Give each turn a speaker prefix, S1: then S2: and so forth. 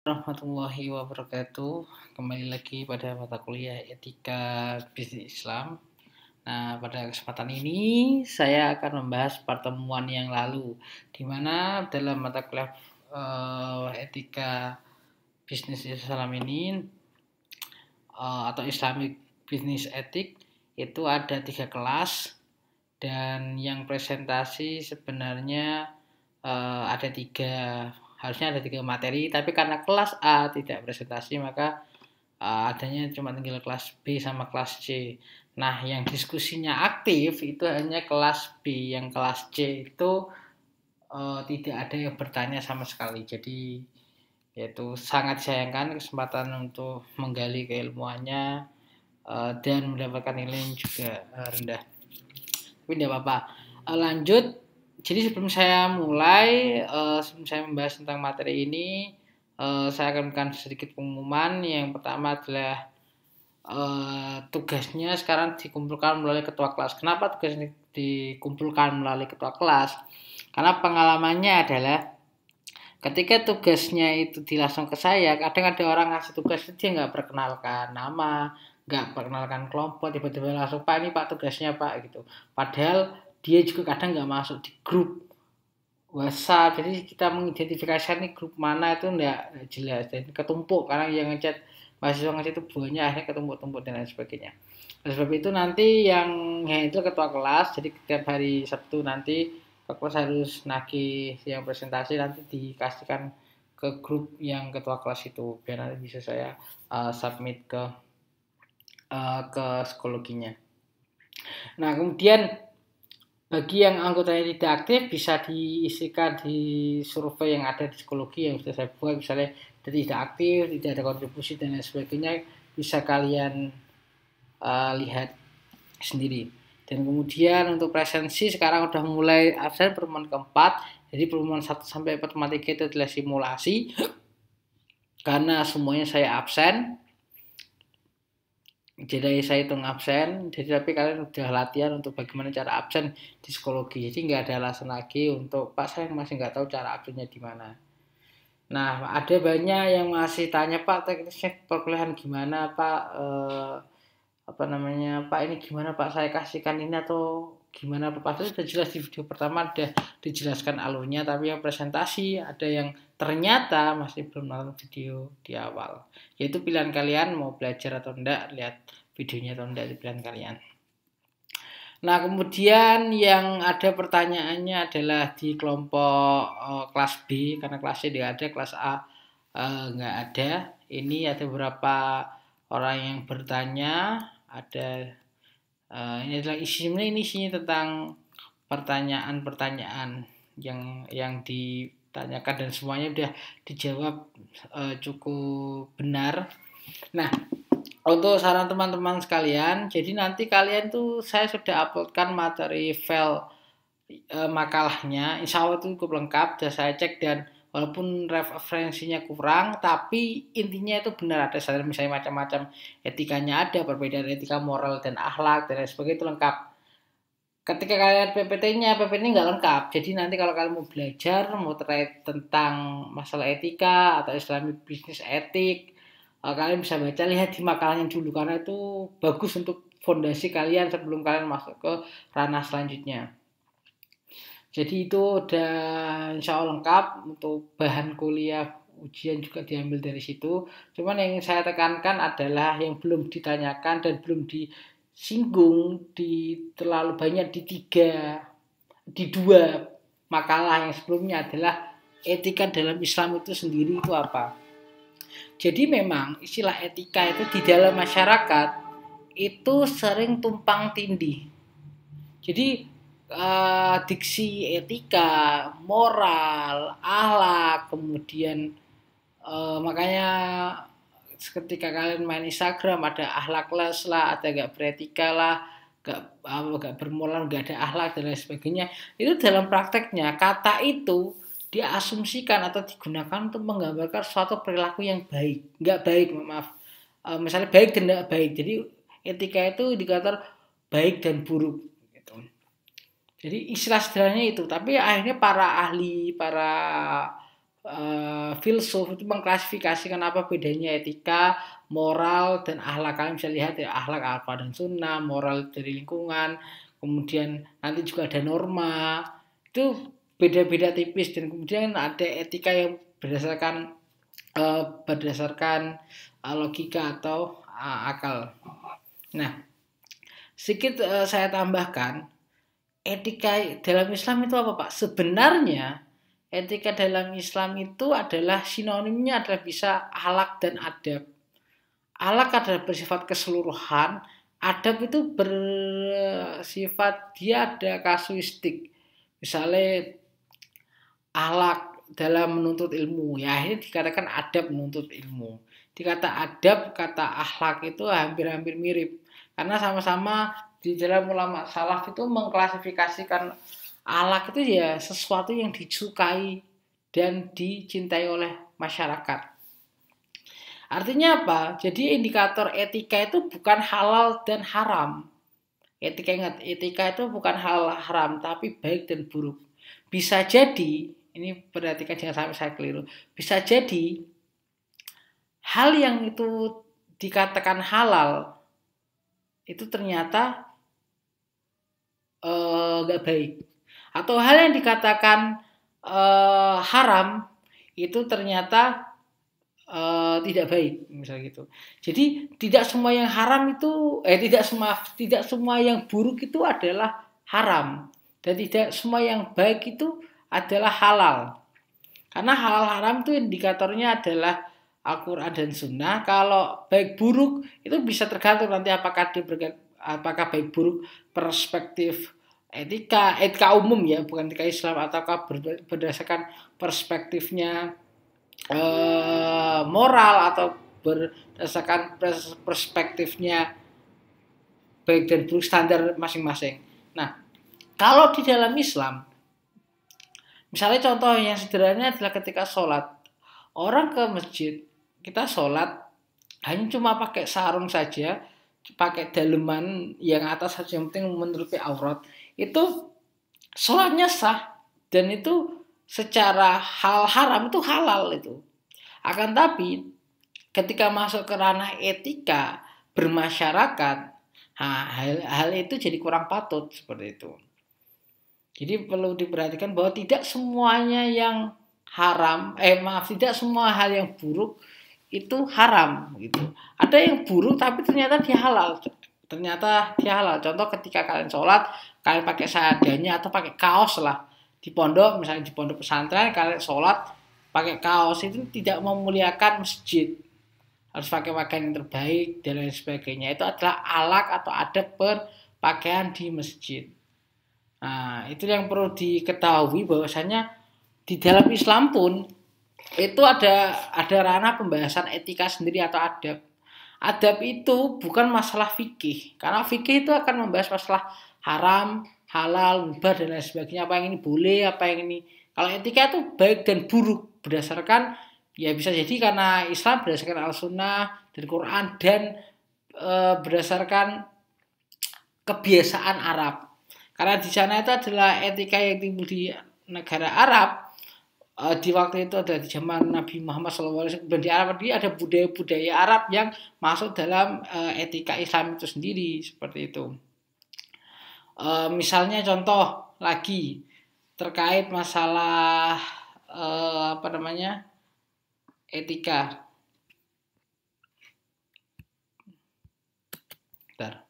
S1: Warahmatullahi wabarakatuh. Kembali lagi pada mata kuliah Etika Bisnis Islam. Nah, pada kesempatan ini saya akan membahas pertemuan yang lalu, di mana dalam mata kuliah Etika Bisnis Islam ini atau Islamic Business Ethic itu ada 3 kelas, dan yang presentasi sebenarnya ada 3, harusnya ada 3 materi, tapi karena kelas A tidak presentasi maka adanya cuma tinggal kelas B sama kelas C. Nah, yang diskusinya aktif itu hanya kelas B, yang kelas C itu tidak ada yang bertanya sama sekali. Jadi yaitu sangat sayangkan kesempatan untuk menggali keilmuannya dan mendapatkan nilai yang juga rendah. Tapi tidak apa-apa. Lanjut. Jadi sebelum saya mulai, sebelum saya membahas tentang materi ini, saya akan memberikan sedikit pengumuman. Yang pertama adalah tugasnya sekarang dikumpulkan melalui ketua kelas. Kenapa tugasnya dikumpulkan melalui ketua kelas? Karena pengalamannya adalah ketika tugasnya itu dilangsung ke saya, kadang ada orang ngasih tugas dia nggak perkenalkan nama, nggak perkenalkan kelompok, tiba-tiba langsung Pak, ini Pak tugasnya Pak gitu. Padahal dia juga kadang nggak masuk di grup WhatsApp, jadi kita mengidentifikasi nih grup mana itu nggak jelas, dan ketumpuk karena yang ngechat mahasiswa ngechat itu banyak, akhirnya ketumpuk-tumpuk dan lain sebagainya. Oleh sebab itu nanti yang handle ketua kelas, jadi setiap hari Sabtu nanti kelas harus nagih yang presentasi, nanti dikasihkan ke grup yang ketua kelas itu biar nanti bisa saya submit ke psikologinya. Nah, kemudian bagi yang anggotanya tidak aktif bisa diisikan di survei yang ada di psikologi yang sudah saya buat, misalnya tidak aktif, tidak ada kontribusi dan lain sebagainya, bisa kalian lihat sendiri. Dan kemudian untuk presensi sekarang udah mulai absen pertemuan keempat. Jadi pertemuan 1 sampai pertemuan 3 itu adalah simulasi. Karena semuanya saya absen. Jadi saya hitung absen. Jadi tapi kalian udah latihan untuk bagaimana cara absen di psikologi. Jadi nggak ada alasan lagi untuk Pak saya masih nggak tahu cara absennya di mana. Nah, ada banyak yang masih tanya Pak teknisnya perkuliahan gimana Pak, apa namanya Pak ini gimana Pak saya kasihkan ini atau gimana Pak. Padahal sudah jelas di video pertama ada dijelaskan alurnya, tapi yang presentasi ada yang ternyata masih belum nonton video di awal. Yaitu pilihan kalian mau belajar atau enggak, lihat videonya atau enggak, di pilihan kalian. Nah, kemudian yang ada pertanyaannya adalah di kelompok kelas B, karena kelas C tidak ada, kelas A nggak ada. Ini ada beberapa orang yang bertanya, ada ini adalah isinya tentang pertanyaan-pertanyaan yang ditanyakan dan semuanya sudah dijawab cukup benar. Nah, untuk saran teman-teman sekalian, jadi nanti kalian tuh saya sudah uploadkan materi file makalahnya, insya Allah itu cukup lengkap, sudah saya cek, dan walaupun referensinya kurang, tapi intinya itu benar, ada saran misalnya macam-macam etikanya, ada perbedaan etika moral dan akhlak dan lain sebagainya, itu lengkap. Ketika kalian PPT-nya nggak lengkap, jadi nanti kalau kalian mau belajar, mau terkait tentang masalah etika atau Islamic Business Ethic, kalian bisa baca, lihat di makalahnya dulu, karena itu bagus untuk fondasi kalian sebelum kalian masuk ke ranah selanjutnya. Jadi itu udah insya Allah lengkap, untuk bahan kuliah ujian juga diambil dari situ. Cuman yang saya tekankan adalah yang belum ditanyakan dan belum disinggung terlalu banyak di dua makalah yang sebelumnya adalah etika dalam Islam itu sendiri itu apa. Jadi memang istilah etika itu di dalam masyarakat itu sering tumpang tindih. Jadi diksi etika, moral, akhlak, kemudian makanya ketika kalian main Instagram ada akhlakless lah, ada gak beretika lah, gak bermoral, gak ada akhlak dan lain sebagainya. Itu dalam prakteknya kata itu diasumsikan atau digunakan untuk menggambarkan suatu perilaku yang baik, nggak baik, maaf. Misalnya baik dan tidak baik. Jadi etika itu indikator baik dan buruk. Gitu. Jadi istilah sederhananya itu. Tapi akhirnya para ahli, para filsuf itu mengklasifikasikan apa bedanya etika, moral, dan akhlak. Kalian bisa lihat ya, akhlak Al-Quran dan Sunnah, moral dari lingkungan, kemudian nanti juga ada norma, itu beda-beda tipis, dan kemudian ada etika yang berdasarkan logika atau akal. Nah, sedikit saya tambahkan, etika dalam Islam itu apa, Pak? Sebenarnya etika dalam Islam itu adalah sinonimnya adalah bisa akhlak dan adab. Akhlak adalah bersifat keseluruhan, adab itu bersifat dia ada kasuistik. Misalnya akhlak dalam menuntut ilmu, ya ini dikatakan adab menuntut ilmu. Dikata adab, kata akhlak itu hampir-hampir mirip. Karena sama-sama di dalam ulama salaf itu mengklasifikasikan akhlak itu ya sesuatu yang disukai dan dicintai oleh masyarakat. Artinya apa? Jadi indikator etika itu bukan halal dan haram. Etika itu bukan halal haram, tapi baik dan buruk. Bisa jadi, ini perhatikan jangan sampai saya keliru. Bisa jadi hal yang itu dikatakan halal itu ternyata nggak baik, atau hal yang dikatakan haram itu ternyata tidak baik, misalnya gitu. Jadi tidak semua yang haram itu tidak semua yang buruk itu adalah haram, dan tidak semua yang baik itu adalah halal. Karena halal haram itu indikatornya adalah Al-Quran dan Sunnah. Kalau baik buruk itu bisa tergantung nanti apakah baik buruk perspektif etika umum ya, bukan etika Islam, ataukah berdasarkan perspektifnya moral, atau berdasarkan perspektifnya baik dan buruk standar masing-masing. Nah, kalau di dalam Islam, misalnya contoh yang sederhana adalah ketika sholat, orang ke masjid, kita sholat hanya cuma pakai sarung saja, pakai daleman yang atas saja, yang penting menutupi aurat, itu sholatnya sah, dan itu secara hal haram itu halal itu. Akan tapi ketika masuk ke ranah etika bermasyarakat, hal itu jadi kurang patut seperti itu. Jadi perlu diperhatikan bahwa tidak semuanya yang haram, tidak semua hal yang buruk itu haram gitu. Ada yang buruk tapi ternyata dia halal. Contoh ketika kalian sholat, kalian pakai seadanya atau pakai kaos lah. Di pondok, misalnya di pondok pesantren, kalian sholat pakai kaos, itu tidak memuliakan masjid. Harus pakai pakaian yang terbaik dan lain sebagainya. Itu adalah akhlak atau adab berpakaian di masjid. Nah, itu yang perlu diketahui bahwasanya di dalam Islam pun itu ada ranah pembahasan etika sendiri atau adab. Adab itu bukan masalah fikih, karena fikih itu akan membahas masalah haram, halal, mubah dan lain sebagainya, apa yang ini boleh, apa yang ini. Kalau etika itu baik dan buruk berdasarkan, ya bisa jadi karena Islam berdasarkan Al-Sunnah dan Quran, dan berdasarkan kebiasaan Arab. Karena di sana itu adalah etika yang timbul di negara Arab. Di waktu itu ada di zaman Nabi Muhammad SAW, dan di Arab ini ada budaya-budaya Arab yang masuk dalam etika Islam itu sendiri, seperti itu. Misalnya contoh lagi terkait masalah etika. Bentar.